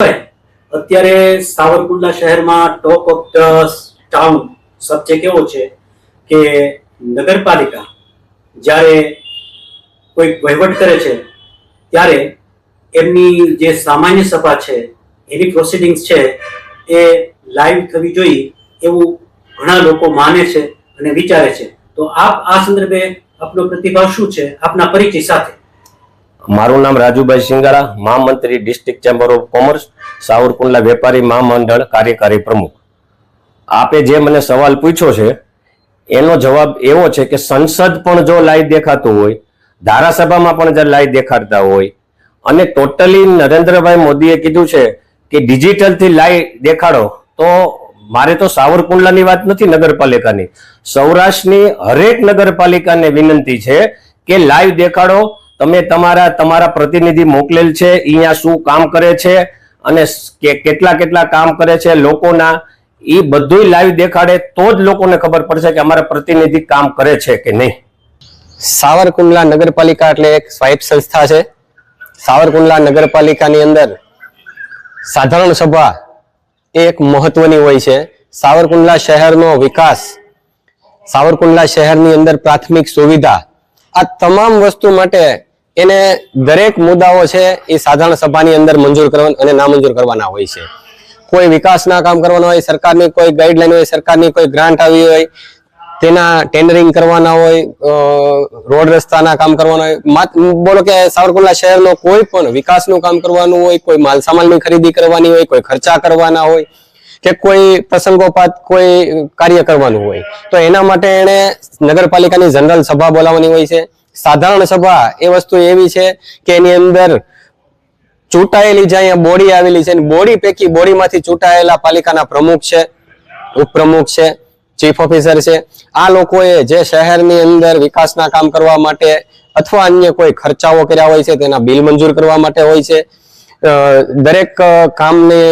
અત્યારે સાવરકુંડલા શહેરમાં top of the town subject એવો છે કે નગરપાલિકા જ્યારે કોઈ વહીવટ કરે છે ત્યારે એમની જે સામાન્ય સભા છે એની પ્રોસિડિંગ્સ છે એ લાઈવ થવી જોઈએ એવું ઘણા લોકો માને છે અને વિચારે છે। તો આપ આ સંદર્ભે આપનો પ્રતિભાવ શું છે, આપના પરિચય સાથે? મારું નામ રાજુભાઈ સિંગારા, મહામંત્રી district chamber of commerce, Savarkundla વેપારી મહામંડળ કાર્યકારી પ્રમુખ। આપે જે મને સવાલ પૂછ્યો છે એનો જવાબ એવો છે કે સંસદ પણ જો લાઈવ દેખાતું હોય, ધારાસભામાં પણ જો લાઈવ દેખાડતા હોય અને ટોટલી નરેન્દ્રભાઈ મોદીએ કીધું છે કે ડિજિટલ થી લાઈવ દેખાડો, તો મારે તો સાવરકુંડલાની વાત નથી, નગરપાલિકાની, સૌરાષ્ટ્રની હરેક નગરપાલિકાને વિનંતી છે કે લાઈવ દેખાડો। તમે તમારા પ્રતિનિધિ મોકલેલ છે, અહીંયા શું કામ કરે છે અને કેટલા કામ કરે છે લોકોના, એ બધું લાઈવ દેખાડે તો જ લોકોને ખબર પડશે કે અમારા પ્રતિનિધિ કામ કરે છે કે નહીં। સાવરકુંડલા નગરપાલિકા એટલે એક સ્વાયત્ત સંસ્થા છે। સાવરકુંડલા નગરપાલિકાની અંદર સાધારણ સભા એક મહત્વની હોય છે। સાવરકુંડલા શહેરનો વિકાસ, સાવરકુંડલા શહેરની અંદર પ્રાથમિક સુવિધા, આ તમામ વસ્તુ માટે એને દરેક મુદ્દાઓ છે એ સાધારણ સભાની અંદર મંજૂર કરવા અને નામંજૂર કરવાના હોય છે। કોઈ વિકાસના કામ કરવાના હોય, સરકારની કોઈ ગાઈડલાઈન હોય, સરકારની કોઈ ગ્રાન્ટ આવી હોય, તેના ટેન્ડરિંગ કરવાના હોય, રોડ રસ્તાના કામ કરવાના હોય, બોલો કે સાવરકુંડલા શહેરનો કોઈ પણ વિકાસનું કામ કરવાનું હોય, કોઈ માલસામાનની ખરીદી કરવાની હોય, કોઈ ખર્ચા કરવાના હોય કે કોઈ પ્રસંગોપાત કોઈ કાર્ય કરવાનું હોય, તો એના માટે એને નગરપાલિકાની જનરલ સભા બોલાવવાની હોય છે। સાધારણ સભા એ વસ્તુ એવી છે કે એની અંદર ચૂંટાયેલી જે અહીંયા બોડી આવેલી છે, બોડી પૈકી બોડીમાંથી ચૂંટાયેલા પાલિકાના પ્રમુખ છે, ઉપપ્રમુખ છે, ચીફ ઓફિસર છે, આ લોકોએ જે શહેરની અંદર વિકાસના કામ કરવા માટે અથવા અન્ય કોઈ ખર્ચાઓ કર્યા હોય છે તેના બિલ મંજૂર કરવા માટે હોય છે। દરેક કામને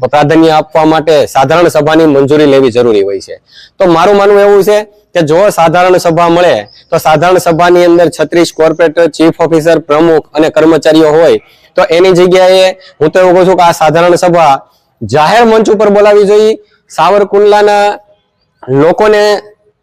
પ્રાધાન્ય આપવા માટે સાધારણ સભાની મંજૂરી લેવી જરૂરી હોય છે। તો મારું માનવું એવું છે કે જો સાધારણ સભા મળે તો સાધારણ સભાની અંદર 36 કોર્પોરેટર, ચીફ ઓફિસર, પ્રમુખ અને કર્મચારીઓ હોય, તો એની જગ્યાએ હું તો એવું કહું છું કે આ સાધારણ સભા જાહેર મંચ ઉપર બોલાવી જોઈએ, સાવરકુંડલાના લોકોને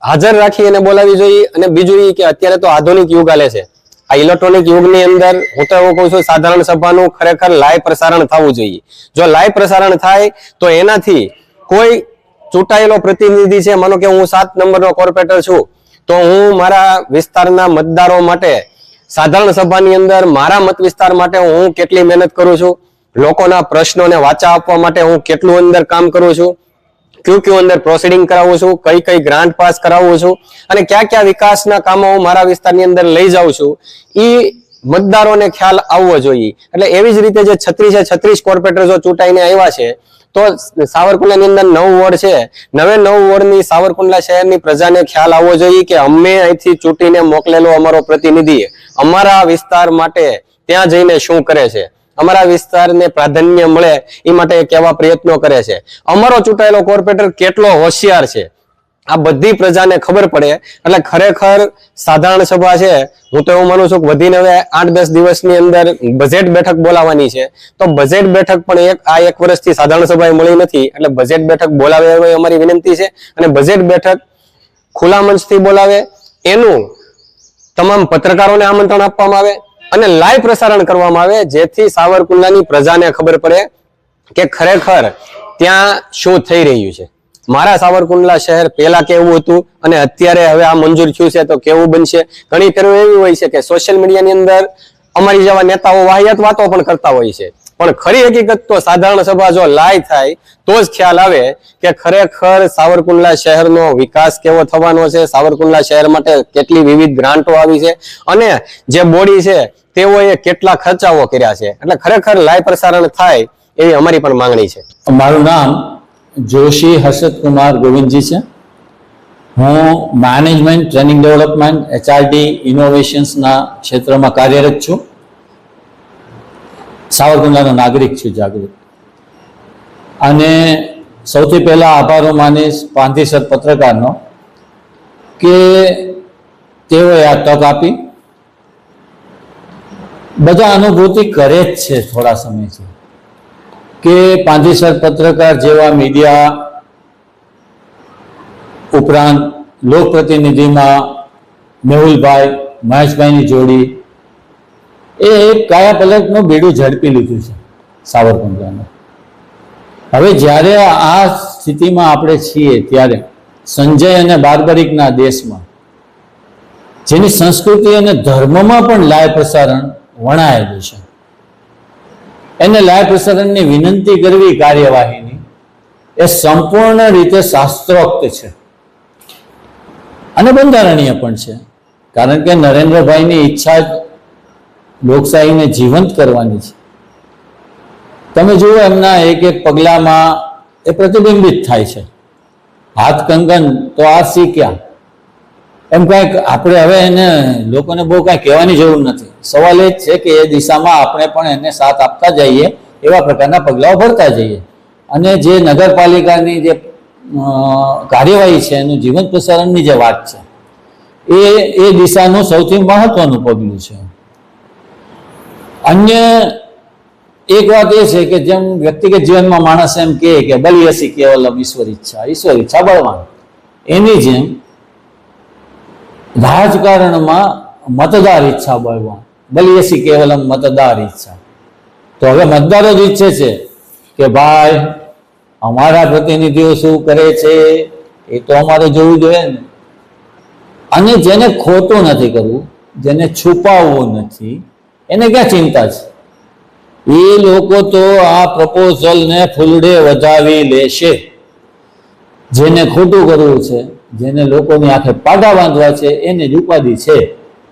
હાજર રાખી અને બોલાવી જોઈએ। અને બીજું એ કે અત્યારે તો આધુનિક યુગ આલે છે, આ ઇલેક્ટ્રોનિક યુગની અંદર હું તો એવું કહું છું સાધારણ સભાનું ખરેખર લાઈવ પ્રસારણ થવું જોઈએ। જો લાઈવ પ્રસારણ થાય તો એનાથી કોઈ ચૂંટાયેલો પ્રતિનિધિ છે, માનો કે હું 7 નંબરનો કોર્પોરેટર છું, તો હું મારા વિસ્તારના મતદારો માટે સાધારણ સભાની અંદર મારા મત વિસ્તાર માટે હું કેટલી મહેનત કરું છું, લોકોના પ્રશ્નોને વાચા આપવા માટે હું કેટલું અંદર કામ કરું છું, કયું અંદર પ્રોસિડિંગ કરાવું છું, કઈ ગ્રાન્ટ પાસ કરાવું છું અને ક્યાં વિકાસના કામો હું મારા વિસ્તારની અંદર લઈ જાઉં છું, એ મતદારોને ખ્યાલ આવવો જોઈએ। એટલે એવી જ રીતે જે 36 કોર્પોરેટર જો ચૂંટાઈને આવ્યા છે, તો સાવરકુંડલાની અંદર 9 વોર્ડ છે, 9 વોર્ડની સાવરકુંડલા શહેરની પ્રજાને ખ્યાલ આવવો જોઈએ કે અમે અહીંથી ચૂંટીને મોકલેલો અમારો પ્રતિનિધિ અમારા વિસ્તાર માટે ત્યાં જઈને શું કરે છે, અમારા વિસ્તારને પ્રાધાન્ય મળે એ માટે કેવા પ્રયત્નો કરે છે, અમારો ચૂંટાયેલો કોર્પોરેટર કેટલો હોશિયાર છે, આ બધી પ્રજાને ખબર પડે। એટલે ખરેખર સાધારણ સભા છે, હું તો એવું માનું છું કે વધીને હવે 8-10 દિવસની અંદર બજેટ બેઠક બોલાવવાની છે, તો બજેટ બેઠક પણ એક વર્ષથી સાધારણ સભાએ મળી નથી, એટલે બજેટ બેઠક બોલાવે એવી અમારી વિનંતી છે। અને બજેટ બેઠક ખુલ્લા મંચથી બોલાવે, એનું તમામ પત્રકારોને આમંત્રણ આપવામાં આવે અને લાઈવ પ્રસારણ કરવામાં આવે, જેથી સાવરકુંડલાની પ્રજાને ખબર પડે કે ખરેખર ત્યાં શું થઈ રહ્યું છે। મારા સાવરકુંડલા શહેર પહેલા કેવું હતું અને અત્યારે હવે આ મંજૂર થયું છે તો કેવું બનશે। ઘણી ફેરો એવી હોય છે કે સોશિયલ મીડિયાની અંદર અમારી જેવા નેતાઓ વાહિયાત વાતો પણ કરતા હોય છે, પણ ખરી હકીકત તો સાધારણ સભા જો લાઈવ થાય તો જ ખ્યાલ આવે કે ખરેખર સાવરકુંડલા શહેરનો વિકાસ કેવો થવાનો છે, સાવરકુંડલા શહેર માટે કેટલી વિવિધ ગ્રાન્ટો આવી છે અને જે બોડી છે તેઓએ કેટલા ખર્ચાઓ કર્યા છે। એટલે ખરેખર લાઈવ પ્રસારણ થાય એવી અમારી પણ માંગણી છે। મારું નામ જોશી હર્ષદ કુમાર ગોવિંદજી છે। હું મેનેજમેન્ટ, ટ્રેનિંગ ડેવલપમેન્ટ, HRD, ઇનોવેશન્સના ક્ષેત્રમાં કાર્યરત છું। સાવરકુંડલાનો નાગરિક છું, જાગૃત। અને સૌથી પહેલા આભાર હું માનીશ પાંથીસર પત્રકારનો કે તેઓએ આ તક આપી। બધા અનુભૂતિ કરે જ છે થોડા સમયથી, કે પાંથીસર પત્રકાર જેવા મીડિયા ઉપરાંત લોકપ્રતિનિધિમાં મેહુલભાઈ મહેશભાઈની જોડી એ એક કાયાપલટનું બેડું ઝડપી લીધું છે સાવરકુંડલાનું. હવે જ્યારે આ સ્થિતિમાં આપણે છીએ ત્યારે સંજય અને બાર્બરિકના દેશમાં જેની સંસ્કૃતિ અને ધર્મમાં પણ લાય પ્રસારણ વણાયેલું છે, એને લાય પ્રસારણની વિનંતી કરવી કાર્યવાહીની એ સંપૂર્ણ રીતે શાસ્ત્રોક્ત છે અને બંધારણીય પણ છે. કારણ કે નરેન્દ્રભાઈની ઈચ્છા જ લોકશાહીને જીવંત કરવાની છે. તમે જુઓ એમના એક એક પગલામાં એ પ્રતિબિંબિત થાય છે. હાથ કંગન તો આ શીખ્યા એમ કાંઈક આપણે હવે એને લોકોને બહુ કાંઈ કહેવાની જરૂર નથી. સવાલ એ જ છે કે એ દિશામાં આપણે પણ એને સાથ આપતા જઈએ, એવા પ્રકારના પગલાઓ ભરતા જઈએ અને જે નગરપાલિકાની જે કાર્યવાહી છે એનું જીવંત પ્રસારણની જે વાત છે એ દિશાનું સૌથી મહત્વનું પગલું છે. અન્ય એક વાત એ છે કે જેમ વ્યક્તિગત જીવનમાં માણસ એમ કહે કે બલિયસી કેવલમ ઈશ્વર ઈચ્છા બળવાન, એની જેમ રાજકારણમાં મતદાર ઈચ્છા બળવાન, બલિયસી કેવલમ મતદાર ઈચ્છા. તો હવે મતદારો જ ઈચ્છે છે કે ભાઈ અમારા પ્રતિનિધિઓ શું કરે છે એ તો અમારે જોવું જોઈએ ને. અને જેને ખોટું નથી કરવું, જેને છુપાવવું નથી, એને ક્યાં ચિંતા છે? એ લોકો તો આ પ્રપોઝલને ફૂલડે વધાવી લેશે. જેને ખોટું કરવું છે, જેને લોકોની આંખે પાટા બાંધવા છે, એને જ ઉપાધિ છે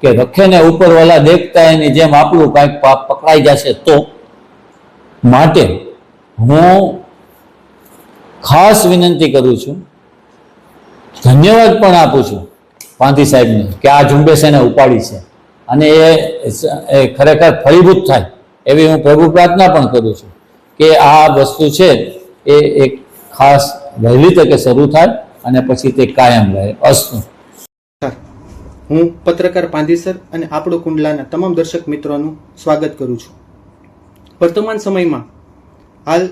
કે રખેને ઉપરવાલા દેખતા એની જેમ આપણું કાંઈક પકડાઈ જશે. તો માટે હું ખાસ વિનંતી કરું છું, ધન્યવાદ પણ આપું છું પાંથી સાહેબને કે આ ઝુંબેશ એને ઉપાડી છે અને એ ખરેખર ફળીભૂત થાય એવી હું પ્રભુ પ્રાર્થના પણ કરું છું કે આ વસ્તુ છે એ એક ખાસ વહેલી તકે શરૂ થાય અને પછી તે કાયમ રહે. અસ્તુ. હું પત્રકાર પાંધીસર અને આપણો કુંડલાના તમામ દર્શક મિત્રોનું સ્વાગત કરું છું. વર્તમાન સમયમાં હાલ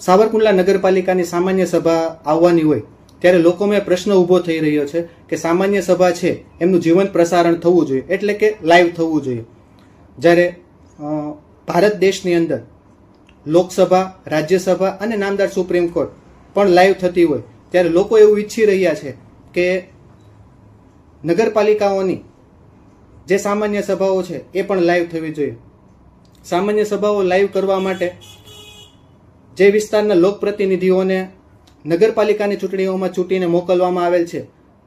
સાવરકુંડલા નગરપાલિકાની સામાન્ય સભા આવવાની હોય ત્યારે લોકોમાં પ્રશ્ન ઊભો થઈ રહ્યો છે કે સામાન્ય સભા છે એમનું જીવંત પ્રસારણ થવું જોઈએ, એટલે કે લાઈવ થવું જોઈએ. જ્યારે ભારત દેશની અંદર લોકસભા, રાજ્યસભા અને નામદાર સુપ્રીમ કોર્ટ પણ લાઈવ થતી હોય ત્યારે લોકો એવું ઈચ્છી રહ્યા છે કે નગરપાલિકાઓની જે સામાન્ય સભાઓ છે એ પણ લાઈવ થવી જોઈએ. સામાન્ય સભાઓ લાઈવ કરવા માટે જે વિસ્તારના લોકપ્રતિનિધિઓને નગરપાલિકાની ચૂંટણીઓમાં ચૂંટીને મોકલવામાં આવેલ છે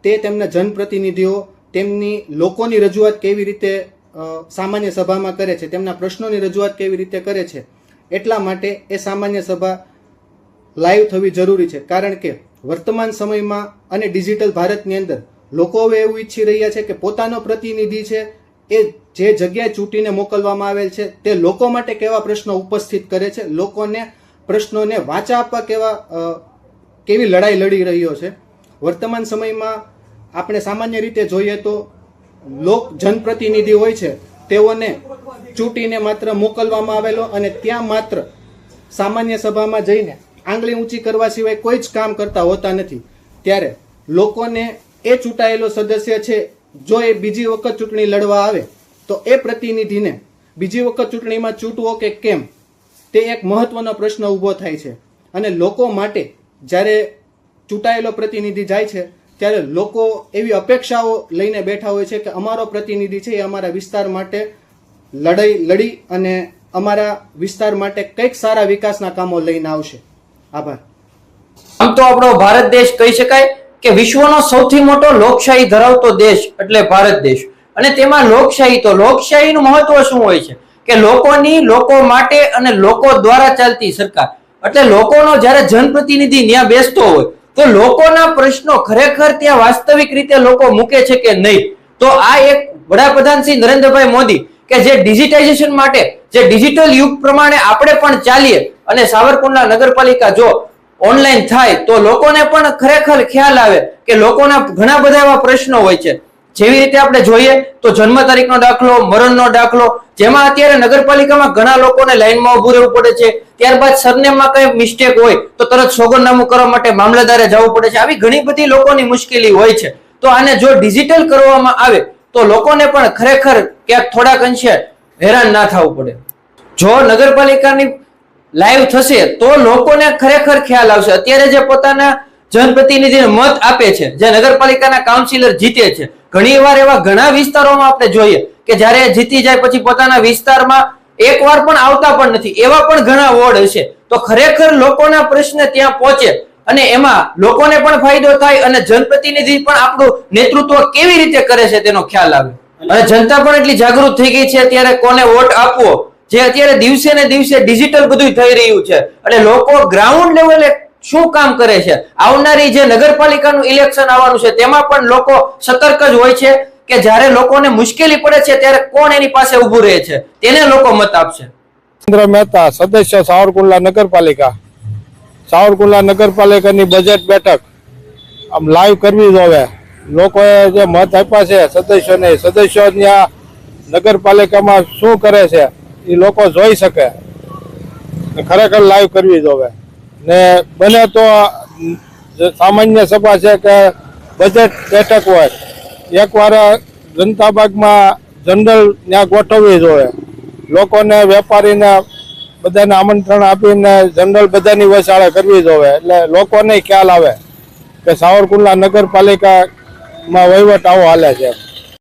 તે તેમના જનપ્રતિનિધિઓ તેમની લોકોની રજૂઆત કેવી રીતે સામાન્ય સભામાં કરે છે, તેમના પ્રશ્નોની રજૂઆત કેવી રીતે કરે છે, એટલા માટે એ સામાન્ય સભા લાઈવ થવી જરૂરી છે. કારણ કે વર્તમાન સમયમાં અને ડિજિટલ ભારતની અંદર લોકો હવે એવું ઈચ્છી રહ્યા છે કે પોતાનો પ્રતિનિધિ છે એ જે જગ્યાએ ચૂંટીને મોકલવામાં આવેલ છે તે લોકો માટે કેવા પ્રશ્નો ઉપસ્થિત કરે છે, લોકોને પ્રશ્નોને વાચા આપવા કેવી લડાઈ લડી રહ્યો છે. વર્તમાન સમયમાં આપણે સામાન્ય રીતે જોઈએ તો જનપ્રતિનિધિ હોય છે તેઓને ચૂંટીને માત્ર મોકલવામાં આવેલો અને ત્યાં માત્ર સામાન્ય સભામાં જઈને આંગળી ઊંચી કરવા સિવાય કોઈ જ કામ કરતા હોતા નથી. ત્યારે લોકોને એ ચૂંટાયેલો સદસ્ય છે જો એ બીજી વખત ચૂંટણી લડવા આવે તો એ પ્રતિનિધિને બીજી વખત ચૂંટણીમાં ચૂંટવો કે કેમ તે એક મહત્વનો પ્રશ્ન ઊભો થાય છે. અને લોકો માટે જ્યારે ચૂંટાયેલો પ્રતિનિધિ જાય છે ત્યારે લોકો એવી અપેક્ષાઓ લઈને બેઠા હોય છે કે અમારો પ્રતિનિધિ છે એ અમારા વિસ્તાર માટે લડી અને અમારા વિસ્તાર માટે કંઈક સારા વિકાસના કામો લઈને આવશે. આભાર. આમ તો આપણો ભારત દેશ કહી શકાય કે વિશ્વનો સૌથી મોટો લોકશાહી ધરાવતો દેશ એટલે ભારત દેશ. અને તેમાં લોકશાહીનું મહત્વ શું હોય છે કે લોકોની, લોકો માટે અને લોકો દ્વારા ચાલતી સરકાર. એટલે લોકોનો જ્યારે જનપ્રતિનિધિ ત્યાં બેસતો હોય તો લોકોના પ્રશ્નો ખરેખર ત્યાં વાસ્તવિક રીતે લોકો મૂકે છે કે નહીં. તો આ એક વડાપ્રધાન શ્રી નરેન્દ્રભાઈ મોદી કે જે ડિજિટાઇઝેશન માટે, જે ડિજિટલ યુગ પ્રમાણે આપણે પણ ચાલીએ અને સાવરકુંડલા નગરપાલિકા જો ઓનલાઈન થાય તો લોકોને પણ ખરેખર ખ્યાલ આવે કે લોકોના ઘણા બધા એવા પ્રશ્નો હોય છે જેવી રીતે આપણે જોઈએ તો જન્મ તારીખનો દાખલો, મરણનો દાખલો, જેમાં અત્યારે નગરપાલિકામાં ઘણા લોકોને લાઈનમાં ઉભું રહેવું પડે છે. ત્યારબાદ સરનેમમાં કઈ મિસ્ટેક હોય તો તરત સોગંદનામું કરવા માટે મામલતદારે જવું પડે છે. આવી ઘણી બધી લોકોની મુશ્કેલી હોય છે. તો આને જો ડિજિટલ કરવામાં આવે તો લોકોને પણ ખરેખર ક્યાંક થોડાક અંશે હેરાન ના થવું પડે. જો નગરપાલિકાની લાઈવ થશે તો લોકોને ખરેખર ખ્યાલ આવશે. અત્યારે જે પોતાના જનપ્રતિનિધિને મત આપે છે, જે નગરપાલિકાના કાઉન્સિલર જીતે છે, ઘણી વાર એવા ઘણા વિસ્તારોમાં આપણે જોઈએ કે જ્યારે જીતી જાય પછી પોતાના વિસ્તારમાં એકવાર પણ આવતા પણ નથી. એવા પણ ઘણા વોર્ડ હશે. તો ખરેખર લોકોના પ્રશ્ન ત્યાં પહોંચે અને એમાં લોકોને પણ ફાયદો થાય અને જનપ્રતિનિધિ પણ આપણું નેતૃત્વ કેવી રીતે કરે છે તેનો ખ્યાલ આવે. અને જનતા પણ એટલી જાગૃત થઈ ગઈ છે અત્યારે કોને વોટ આપવો, જે અત્યારે દિવસે ને દિવસે ડિજિટલ બધું થઈ રહ્યું છે. અને લોકો ગ્રાઉન્ડ લેવલે શું કામ કરે છે, આવનારી જે નગરપાલિકાનું ઇલેક્શન આવવાનું છે તેમાં પણ લોકો સતર્ક જ હોય છે કે જ્યારે લોકોને મુશ્કેલી પડે છે ત્યારે કોણ એની પાસે ઊભું રહે છે તેને લોકો મત આપશે. ચંદ્ર મહેતા, સદસ્ય સાવરકુંડલા નગરપાલિકા. સાવરકુંડલા નગરપાલિકાની બજેટ બેઠક આમ લાઈવ કરવી જોવે. લોકોએ જે મત આપ્યા છે સદસ્યોને, સદસ્યો ત્યાં નગરપાલિકામાં શું કરે છે એ લોકો જોઈ શકે. ખરેખર લાઈવ કરવી જોવે. ને બને તો સામાન્ય સભા છે કે બજેટ બેઠક હોય, એકવાર જનતા બાગમાં જનરલ ત્યાં ગોઠવવી જોઈએ. લોકોને, વેપારીને બધાને આમંત્રણ આપીને જનરલ બધાની વસાળે કરવી જોઈએ. એટલે લોકોને ખ્યાલ આવે કે સાવરકુંડલા નગરપાલિકામાં વહીવટ આવો હાલે છે.